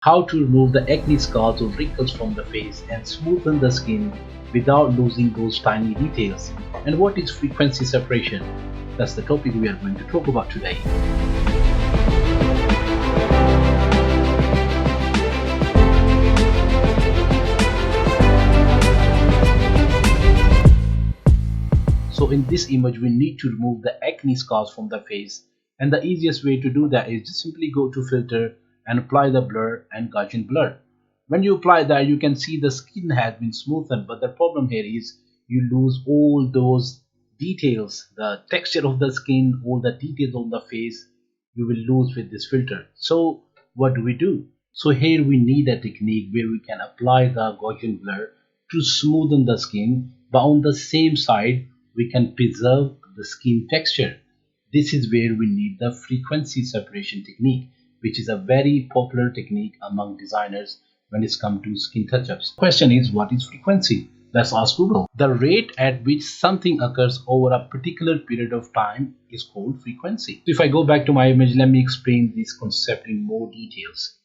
How to remove the acne scars or wrinkles from the face and smoothen the skin without losing those tiny details. And what is frequency separation? That's the topic we are going to talk about today. So in this image, we need to remove the acne scars from the face. And the easiest way to do that is just simply go to filter and apply the blur and Gaussian blur. When you apply that, you can see the skin has been smoothened, but the problem here is you lose all those details, the texture of the skin, all the details on the face you will lose with this filter. So what do? So here we need a technique where we can apply the Gaussian blur to smoothen the skin, but on the same side we can preserve the skin texture. This is where we need the frequency separation technique, which is a very popular technique among designers when it's come to skin touch-ups. Question is, what is frequency? Let's ask Google. The rate at which something occurs over a particular period of time is called frequency. So if I go back to my image, let me explain this concept in more details.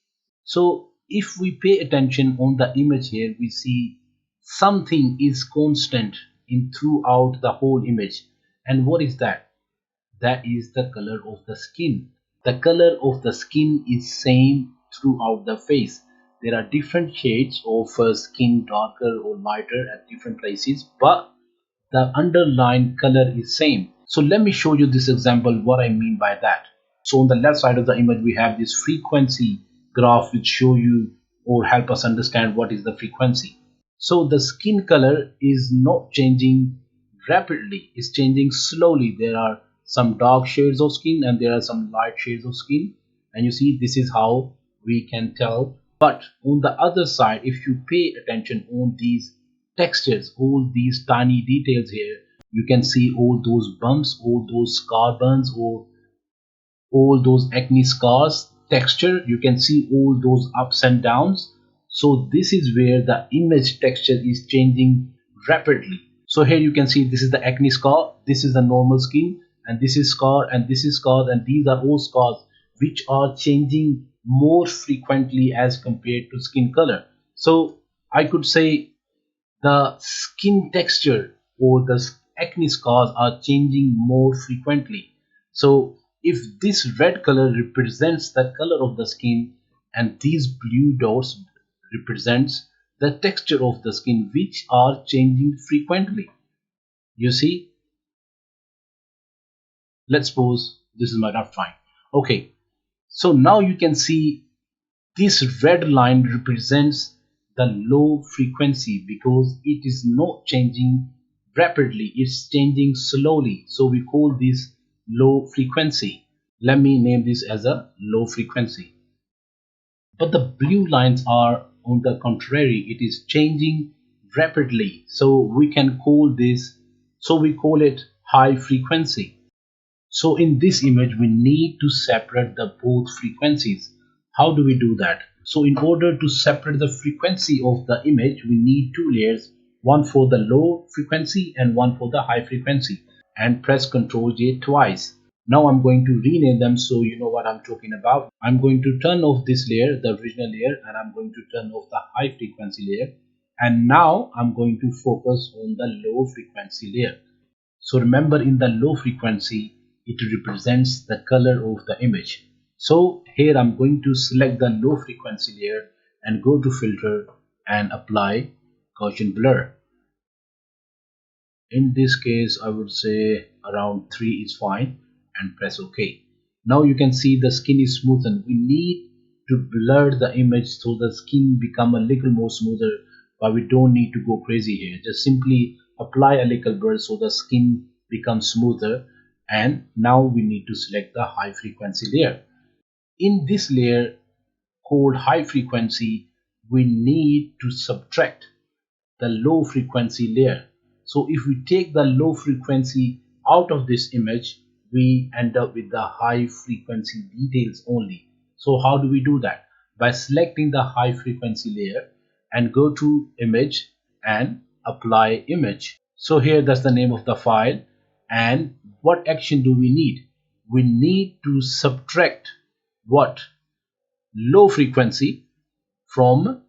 So if we pay attention on the image here, we see something is constant in throughout the whole image. And what is that? That is the color of the skin. The color of the skin is same throughout the face. There are different shades of skin, darker or lighter at different places, but the underlying color is same. So let me show you this example, what I mean by that. So on the left side of the image, we have this frequency graph which show you or help us understand what is the frequency. So the skin color is not changing rapidly, it's changing slowly. There are some dark shades of skin and there are some light shades of skin, and you see this is how we can tell. But on the other side, if you pay attention on these textures, all these tiny details here, you can see all those bumps, all those scar burns, or all those acne scars texture. You can see all those ups and downs. So this is where the image texture is changing rapidly. So here you can see this is the acne scar, this is the normal skin, and this is scar, and this is scar, and these are all scars which are changing more frequently as compared to skin color. So I could say the skin texture or the acne scars are changing more frequently. So if this red color represents the color of the skin and these blue dots represents the texture of the skin which are changing frequently. You see, let's suppose this is my rough drawing. Okay, so now you can see this red line represents the low frequency because it is not changing rapidly, it's changing slowly. So we call this low frequency. Let me name this as a low frequency. But the blue lines are on the contrary, it is changing rapidly. So we can call this, so we call it high frequency. So in this image, we need to separate the both frequencies. How do we do that? So in order to separate the frequency of the image, we need two layers, one for the low frequency and one for the high frequency, and press Ctrl J twice. Now I'm going to rename them so you know what I'm talking about. I'm going to turn off this layer, the original layer, and I'm going to turn off the high frequency layer. And now I'm going to focus on the low frequency layer. So remember, in the low frequency, it represents the color of the image. So here I'm going to select the low frequency layer and go to filter and apply Gaussian blur. In this case, I would say around 3 is fine, and press OK. Now you can see the skin is smoothened. We need to blur the image so the skin become a little more smoother, but we don't need to go crazy here. Just simply apply a little blur so the skin becomes smoother. And now we need to select the high frequency layer. In this layer called high frequency, we need to subtract the low frequency layer. So if we take the low frequency out of this image, we end up with the high frequency details only. So how do we do that? By selecting the high frequency layer and go to image and apply image. So here that's the name of the file. And what action do we need? We need to subtract what? Low frequency from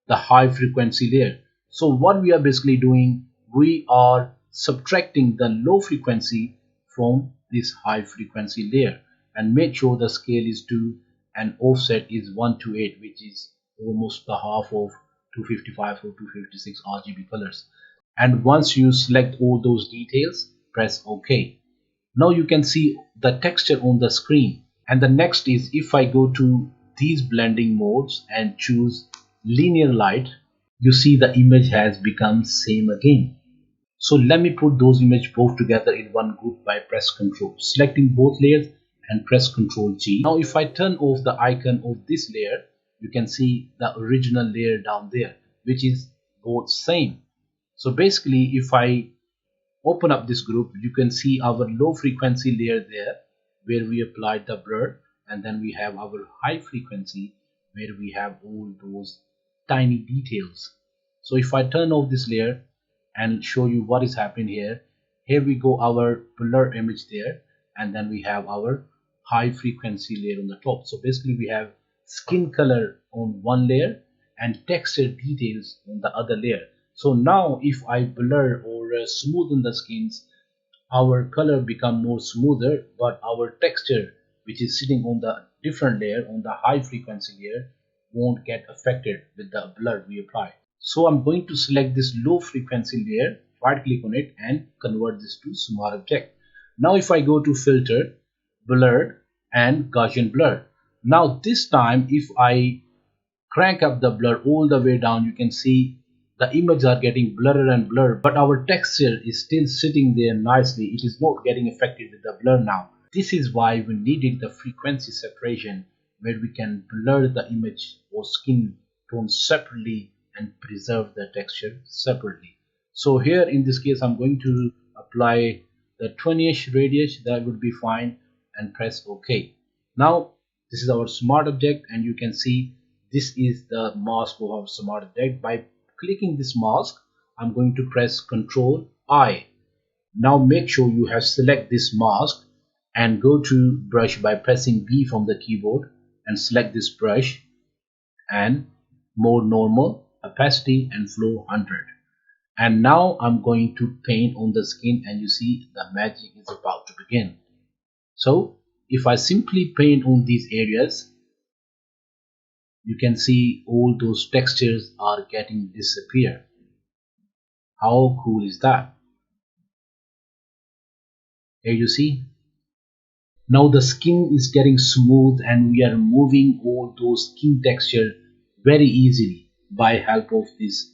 the high frequency layer. So what we are basically doing, we are subtracting the low frequency from this high frequency layer, and make sure the scale is 2 and offset is 128, which is almost the half of 255 or 256 RGB colors. And once you select all those details, press OK. Now you can see the texture on the screen. And the next is, if I go to these blending modes and choose linear light, you see the image has become same again. So let me put those images both together in one group by press Ctrl, selecting both layers and press Ctrl G. Now if I turn off the icon of this layer, you can see the original layer down there, which is both same. So basically, if I open up this group, you can see our low frequency layer there where we applied the blur, and then we have our high frequency where we have all those tiny details. So if I turn off this layer and show you what is happening here, here we go, our blur image there, and then we have our high frequency layer on the top. So basically we have skin color on one layer and texture details on the other layer. So now if I blur or smoothen the skins, our color become more smoother, but our texture, which is sitting on the different layer, on the high frequency layer, won't get affected with the blur we apply. So I'm going to select this low frequency layer, right click on it and convert this to smart object. Now if I go to filter, blur and Gaussian blur, now this time if I crank up the blur all the way down, you can see the images are getting blurred and blurred, but our texture is still sitting there nicely. It is not getting affected with the blur now. This is why we needed the frequency separation, where we can blur the image or skin tone separately and preserve the texture separately. So here in this case, I'm going to apply the 20ish radius, that would be fine, and press OK. Now this is our smart object, and you can see this is the mask of our smart object. By clicking this mask, I'm going to press Ctrl I. Now make sure you have select this mask and go to brush by pressing B from the keyboard and select this brush and more normal, opacity and flow 100. And now I'm going to paint on the skin, and you see the magic is about to begin. So if I simply paint on these areas, you can see all those textures are getting disappear. How cool is that? Here you see, now the skin is getting smooth and we are removing all those skin texture very easily by help of this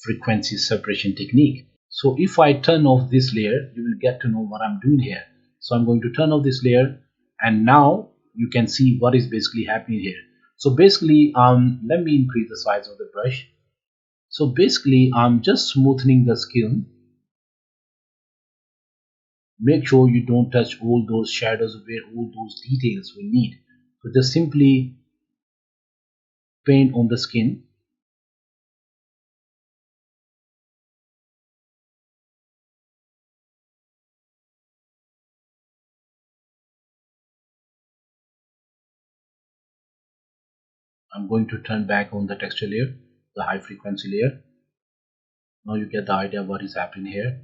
frequency separation technique. So if I turn off this layer, you will get to know what I'm doing here. So I'm going to turn off this layer, and now you can see what is basically happening here. So basically, let me increase the size of the brush. So basically, I'm just smoothing the skin. Make sure you don't touch all those shadows where all those details we need. So just simply paint on the skin. I'm going to turn back on the texture layer, the high frequency layer. Now you get the idea of what is happening here.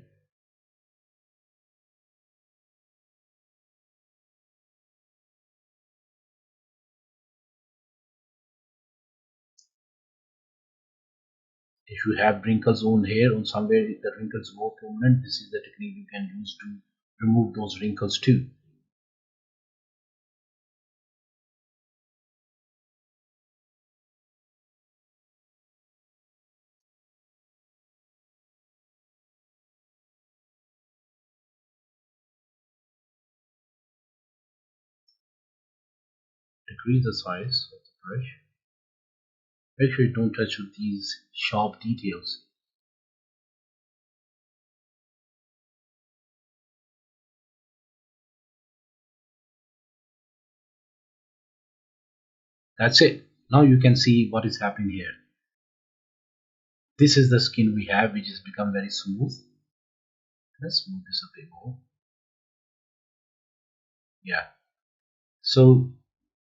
If you have wrinkles on here, on somewhere if the wrinkles more prominent, this is the technique you can use to remove those wrinkles too. Decrease the size of the brush. Make sure you don't touch with these sharp details. That's it. Now you can see what is happening here. This is the skin we have, which has become very smooth. Let's move this a bit more. Yeah. So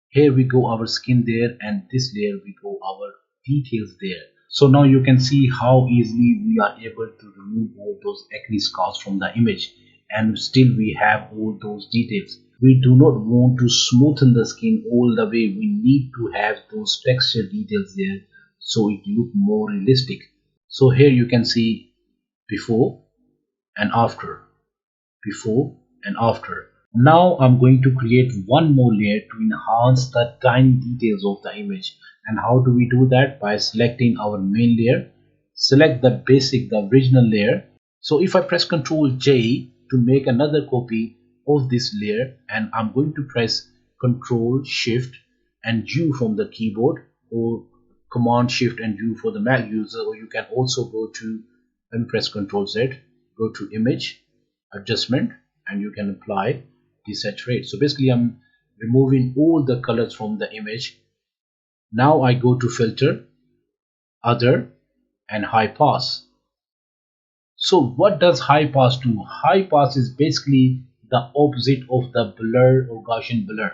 here we go our skin there, and this layer we go our details there. So now you can see how easily we are able to remove all those acne scars from the image, and still we have all those details. We do not want to smoothen the skin all the way. We need to have those texture details there so it look more realistic. So here you can see before and after, before and after. Now I'm going to create one more layer to enhance the tiny details of the image. And how do we do that? By selecting our main layer, select the basic, the original layer. So if I press Ctrl J to make another copy of this layer, and I'm going to press Ctrl Shift and U from the keyboard, or Command Shift and U for the Mac user, or you can also go to and press Ctrl Z, go to Image Adjustment, and you can apply desaturate. So basically I'm removing all the colors from the image. Now I go to Filter, Other, and High Pass. So what does high pass do? High pass is basically the opposite of the blur or Gaussian blur.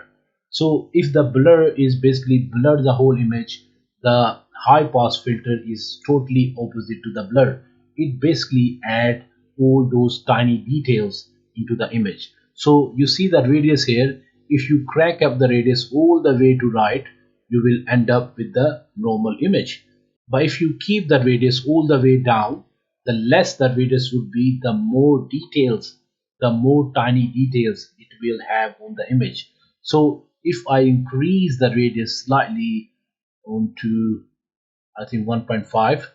So if the blur is basically blur the whole image, the high pass filter is totally opposite to the blur. It basically add all those tiny details into the image. So you see the radius here. If you crank up the radius all the way to right, you will end up with the normal image. But if you keep the radius all the way down, the less the radius would be, the more details, the more tiny details it will have on the image. So if I increase the radius slightly onto, I think 1.5,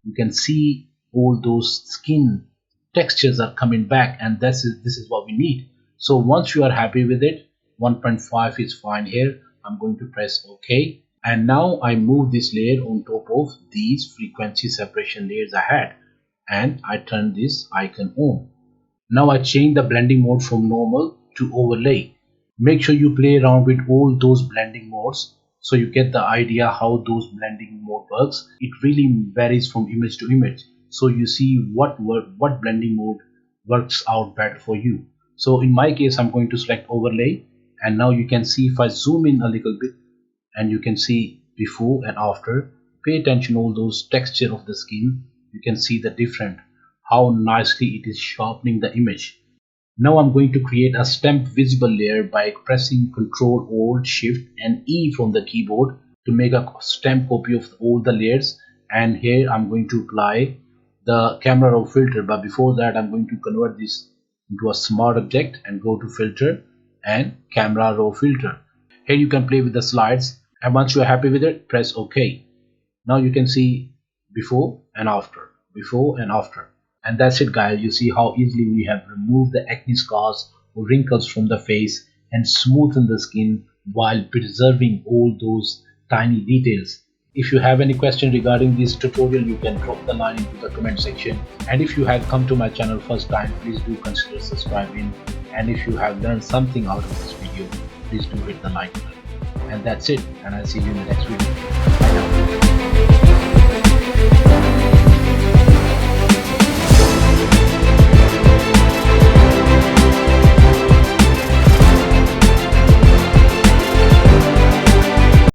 you can see all those skin textures are coming back, and this is what we need. So once you are happy with it, 1.5 is fine here. I'm going to press OK, and now I move this layer on top of these frequency separation layers I had, and I turn this icon on. Now I change the blending mode from normal to overlay. Make sure you play around with all those blending modes so you get the idea how those blending mode works. It really varies from image to image, so you see what blending mode works out better for you. So in my case, I'm going to select overlay, and now you can see if I zoom in a little bit, and you can see before and after. Pay attention all those texture of the skin. You can see the different, how nicely it is sharpening the image. Now I'm going to create a stamped visible layer by pressing Ctrl Alt Shift and E from the keyboard to make a stamp copy of all the layers. And here I'm going to apply the camera raw filter, but before that I'm going to convert this into a smart object and go to Filter and Camera Raw Filter. Here you can play with the slides, and once you are happy with it, press OK. Now you can see before and after, before and after. And that's it guys. You see how easily we have removed the acne scars or wrinkles from the face and smoothened the skin while preserving all those tiny details. If you have any question regarding this tutorial, you can drop the line into the comment section. And if you have come to my channel first time, please do consider subscribing. And if you have learned something out of this video, please do hit the like button. And that's it, and I'll see you in the next video. Bye now.